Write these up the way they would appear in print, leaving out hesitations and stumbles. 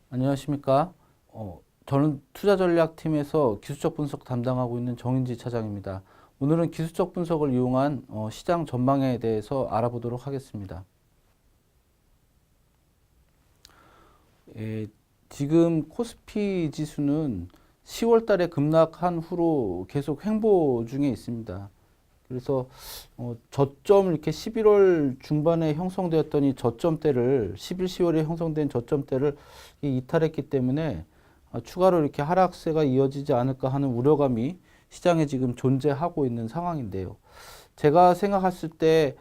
안녕하십니까. 저는 투자전략팀에서 기술적 분석 담당하고 있는 정인지 차장입니다. 오늘은 기술적 분석을 이용한 시장 전망에 대해서 알아보도록 하겠습니다. 예, 지금 코스피 지수는 10월 달에 급락한 후로 계속 횡보 중에 있습니다. 그래서 저점 이렇게 11월 중반에 형성되었더니 저점대를 11, 10월에 형성된 저점대를 이탈했기 때문에 추가로 이렇게 하락세가 이어지지 않을까 하는 우려감이 시장에 지금 존재하고 있는 상황인데요. 제가 생각했을 때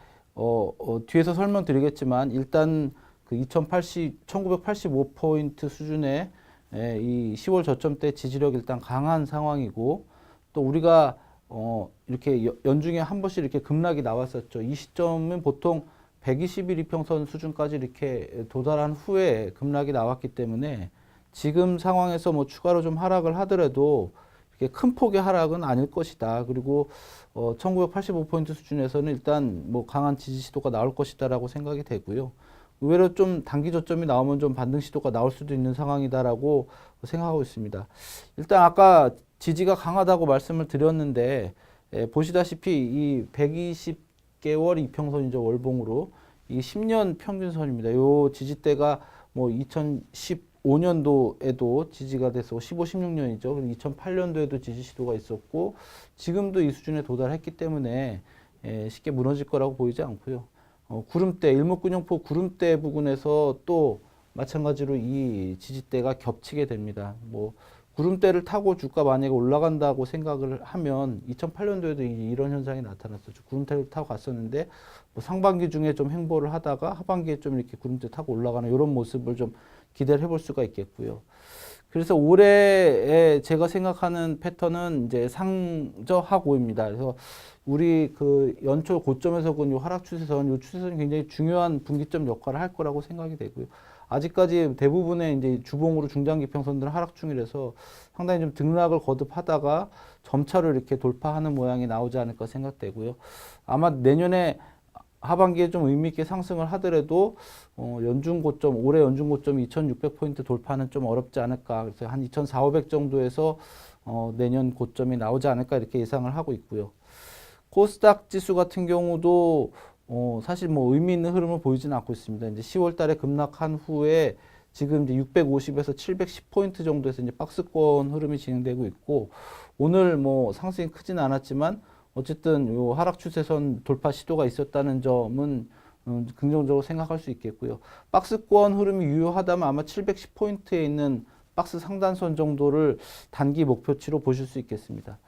뒤에서 설명드리겠지만 일단 그 1985포인트 수준의 이 10월 저점대 지지력이 일단 강한 상황이고 또 우리가 이렇게 연중에 한 번씩 이렇게 급락이 나왔었죠. 이 시점은 보통 120일 이평선 수준까지 이렇게 도달한 후에 급락이 나왔기 때문에 지금 상황에서 뭐 추가로 좀 하락을 하더라도 이렇게 큰 폭의 하락은 아닐 것이다. 그리고 1985포인트 수준에서는 일단 뭐 강한 지지 시도가 나올 것이다라고 생각이 되고요. 의외로 좀 단기 저점이 나오면 좀 반등 시도가 나올 수도 있는 상황이다라고 생각하고 있습니다. 일단 아까 지지가 강하다고 말씀을 드렸는데 보시다시피 이 120개월 이평선이죠. 월봉으로 이 10년 평균선입니다. 요 지지대가 뭐 2015년도에도 지지가 됐었고 15, 16년이죠. 그리고 2008년도에도 지지 시도가 있었고 지금도 이 수준에 도달했기 때문에 쉽게 무너질 거라고 보이지 않고요. 구름대, 일목균형포 구름대 부근에서 또 마찬가지로 이 지지대가 겹치게 됩니다. 뭐 구름대를 타고 주가 만약에 올라간다고 생각을 하면 2008년도에도 이런 현상이 나타났었죠. 구름대를 타고 갔었는데 뭐 상반기 중에 좀 횡보를 하다가 하반기에 좀 이렇게 구름대 타고 올라가는 이런 모습을 좀 기대를 해볼 수가 있겠고요. 그래서 올해에 제가 생각하는 패턴은 이제 상저하고입니다. 그래서 우리 그 연초 고점에서 본 요 하락 추세선, 요 추세선이 굉장히 중요한 분기점 역할을 할 거라고 생각이 되고요. 아직까지 대부분의 이제 주봉으로 중장기평선들은 하락 중이라서 상당히 좀 등락을 거듭하다가 점차로 이렇게 돌파하는 모양이 나오지 않을까 생각되고요. 아마 내년에 하반기에 좀 의미 있게 상승을 하더라도 연중 고점, 올해 연중 고점 2,600포인트 돌파는 좀 어렵지 않을까. 그래서 한 2,400, 500 정도에서 내년 고점이 나오지 않을까 이렇게 예상을 하고 있고요. 코스닥 지수 같은 경우도 사실 뭐 의미 있는 흐름을 보이지는 않고 있습니다. 이제 10월 달에 급락한 후에 지금 이제 650에서 710포인트 정도에서 이제 박스권 흐름이 진행되고 있고 오늘 뭐 상승이 크진 않았지만 어쨌든 요 하락 추세선 돌파 시도가 있었다는 점은 긍정적으로 생각할 수 있겠고요. 박스권 흐름이 유효하다면 아마 710포인트에 있는 박스 상단선 정도를 단기 목표치로 보실 수 있겠습니다.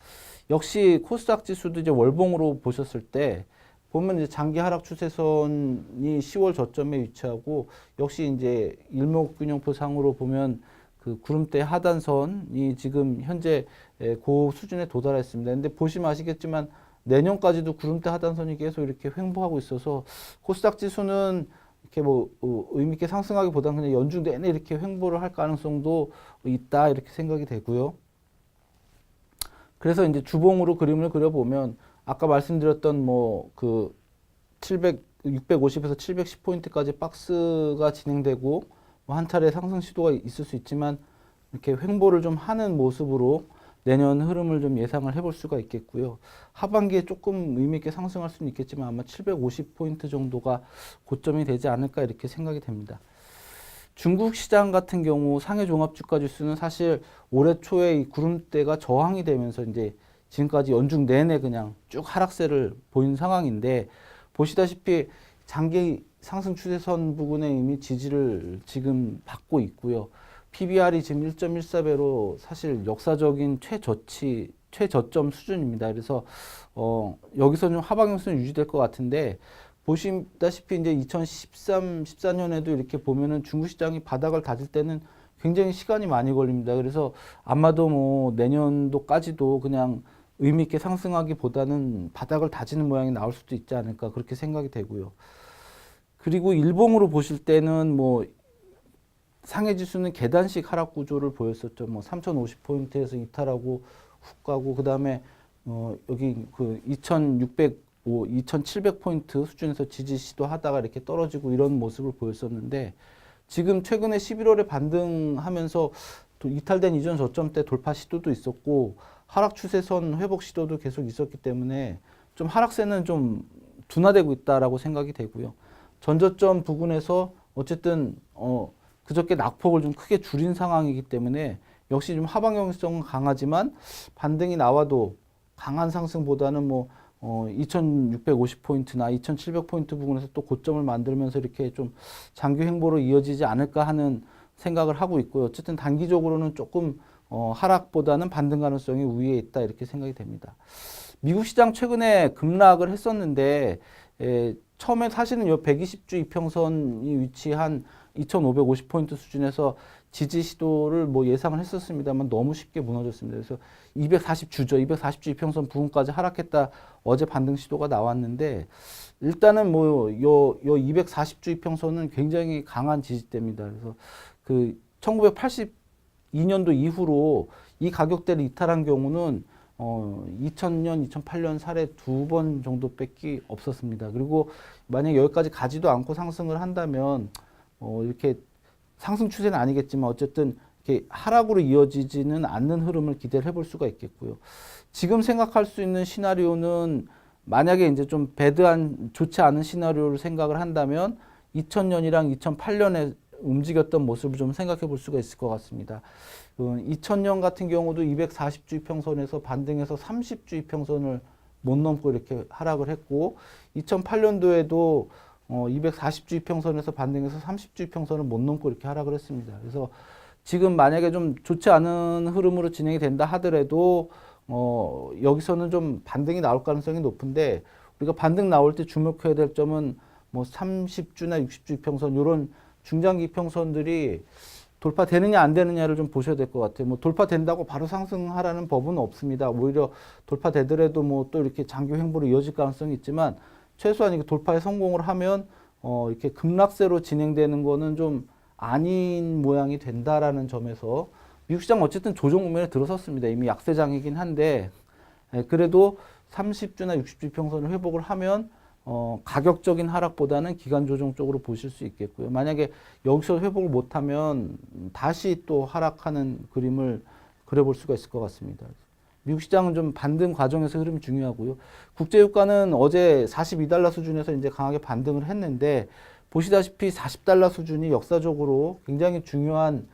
역시 코스닥 지수도 이제 월봉으로 보셨을 때 보면 이제 장기 하락 추세선이 10월 저점에 위치하고 역시 이제 일목균형표 상으로 보면 그 구름대 하단선이 지금 현재 그 수준에 도달했습니다. 근데 보시면 아시겠지만 내년까지도 구름대 하단선이 계속 이렇게 횡보하고 있어서 코스닥 지수는 이렇게 뭐 의미 있게 상승하기보다는 그냥 연중 내내 이렇게 횡보를 할 가능성도 있다 이렇게 생각이 되고요. 그래서 이제 주봉으로 그림을 그려보면 아까 말씀드렸던 뭐 그 650에서 710포인트까지 박스가 진행되고 뭐 한 차례 상승 시도가 있을 수 있지만 이렇게 횡보를 좀 하는 모습으로 내년 흐름을 좀 예상을 해볼 수가 있겠고요. 하반기에 조금 의미 있게 상승할 수는 있겠지만 아마 750포인트 정도가 고점이 되지 않을까 이렇게 생각이 됩니다. 중국 시장 같은 경우 상해 종합주가 지수는 사실 올해 초에 이 구름대가 저항이 되면서 이제 지금까지 연중 내내 그냥 쭉 하락세를 보인 상황인데 보시다시피 장기 상승 추세선 부근에 이미 지지를 지금 받고 있고요. PBR이 지금 1.14배로 사실 역사적인 최저점 수준입니다. 그래서 여기서 좀 하방형성이 유지될 것 같은데 보시다시피 이제 2013, 14년에도 이렇게 보면은 중국 시장이 바닥을 다질 때는 굉장히 시간이 많이 걸립니다. 그래서 아마도 뭐 내년도까지도 그냥 의미 있게 상승하기보다는 바닥을 다지는 모양이 나올 수도 있지 않을까 그렇게 생각이 되고요. 그리고 일봉으로 보실 때는 뭐 상해 지수는 계단식 하락 구조를 보였었죠. 뭐 3,050포인트에서 이탈하고 훅 가고 그다음에 여기 그 2,700포인트 수준에서 지지 시도하다가 이렇게 떨어지고 이런 모습을 보였었는데 지금 최근에 11월에 반등하면서 또 이탈된 이전 저점대 돌파 시도도 있었고 하락 추세선 회복 시도도 계속 있었기 때문에 좀 하락세는 좀 둔화되고 있다라고 생각이 되고요. 전저점 부근에서 어쨌든 그저께 낙폭을 좀 크게 줄인 상황이기 때문에 역시 좀 하방 경직성은 강하지만 반등이 나와도 강한 상승보다는 뭐 2650포인트나 2700포인트 부근에서 또 고점을 만들면서 이렇게 좀 장기 횡보로 이어지지 않을까 하는 생각을 하고 있고요. 어쨌든 단기적으로는 조금 하락보다는 반등 가능성이 우위에 있다 이렇게 생각이 됩니다. 미국 시장 최근에 급락을 했었는데 처음에 사실은 요 120주 이평선이 위치한 2550포인트 수준에서 지지 시도를 뭐 예상을 했었습니다만 너무 쉽게 무너졌습니다. 그래서 240주죠. 240주 이평선 부근까지 하락했다 어제 반등 시도가 나왔는데 일단은 뭐 요 240주 이평선은 굉장히 강한 지지대입니다. 그래서 그 1982년도 이후로 이 가격대를 이탈한 경우는 2000년, 2008년 사례 2번 정도밖에 없었습니다. 그리고 만약 여기까지 가지도 않고 상승을 한다면 이렇게 상승 추세는 아니겠지만 어쨌든 이렇게 하락으로 이어지지는 않는 흐름을 기대를 해볼 수가 있겠고요. 지금 생각할 수 있는 시나리오는 만약에 이제 좀 배드한 좋지 않은 시나리오를 생각을 한다면 2000년이랑 2008년에 움직였던 모습을 좀 생각해 볼 수가 있을 것 같습니다. 2000년 같은 경우도 240주 이평선에서 반등해서 30주 이평선을 못 넘고 이렇게 하락을 했고 2008년도에도 240주 이평선에서 반등해서 30주 이평선을 못 넘고 이렇게 하락을 했습니다. 그래서 지금 만약에 좀 좋지 않은 흐름으로 진행이 된다 하더라도 여기서는 좀 반등이 나올 가능성이 높은데 우리가 반등 나올 때 주목해야 될 점은 뭐 30주나 60주 이평선 이런 중장기 이평선들이 돌파되느냐 안 되느냐를 좀 보셔야 될 것 같아요. 뭐 돌파된다고 바로 상승하라는 법은 없습니다. 오히려 돌파되더라도 뭐 또 이렇게 장기 횡보로 이어질 가능성이 있지만 최소한 이게 돌파에 성공을 하면 이렇게 급락세로 진행되는 거는 좀 아닌 모양이 된다라는 점에서 미국 시장 어쨌든 조정 국면에 들어섰습니다. 이미 약세장이긴 한데 그래도 30주나 60주 이평선을 회복을 하면 가격적인 하락보다는 기간 조정 쪽으로 보실 수 있겠고요. 만약에 여기서 회복을 못하면 다시 또 하락하는 그림을 그려볼 수가 있을 것 같습니다. 미국 시장은 좀 반등 과정에서 흐름이 중요하고요. 국제유가는 어제 42달러 수준에서 이제 강하게 반등을 했는데 보시다시피 40달러 수준이 역사적으로 굉장히 중요한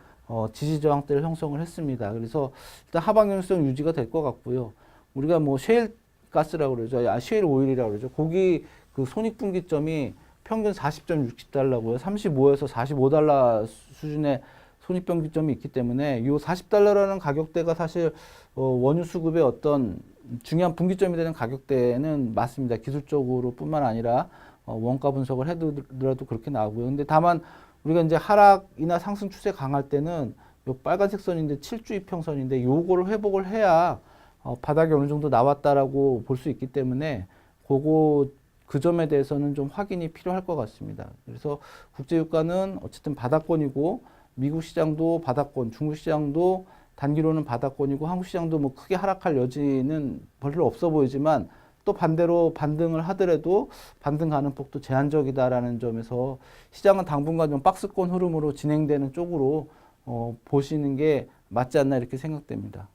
지지 저항대를 형성을 했습니다. 그래서 일단 하방경직성 유지가 될 것 같고요. 우리가 뭐 셰일 가스라고 그러죠. 셰일 오일이라고 그러죠. 거기 그 손익분기점이 평균 40.60달러고요. 35에서 45달러 수준의 손익분기점이 있기 때문에 이 40달러라는 가격대가 사실 원유 수급의 어떤 중요한 분기점이 되는 가격대는 맞습니다. 기술적으로 뿐만 아니라 원가 분석을 해두더라도 그렇게 나오고요. 근데 다만 우리가 이제 하락이나 상승 추세 강할 때는 요 빨간색 선인데 7주 이평선인데 요거를 회복을 해야 바닥이 어느 정도 나왔다라고 볼 수 있기 때문에 그 점에 대해서는 좀 확인이 필요할 것 같습니다. 그래서 국제유가는 어쨌든 바닥권이고 미국 시장도 바닥권, 중국 시장도 단기로는 바닥권이고 한국 시장도 뭐 크게 하락할 여지는 별로 없어 보이지만 또 반대로 반등을 하더라도 반등 가능폭도 제한적이다라는 점에서 시장은 당분간 좀 박스권 흐름으로 진행되는 쪽으로 보시는 게 맞지 않나 이렇게 생각됩니다.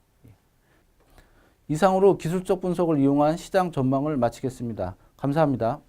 이상으로 기술적 분석을 이용한 시장 전망을 마치겠습니다. 감사합니다.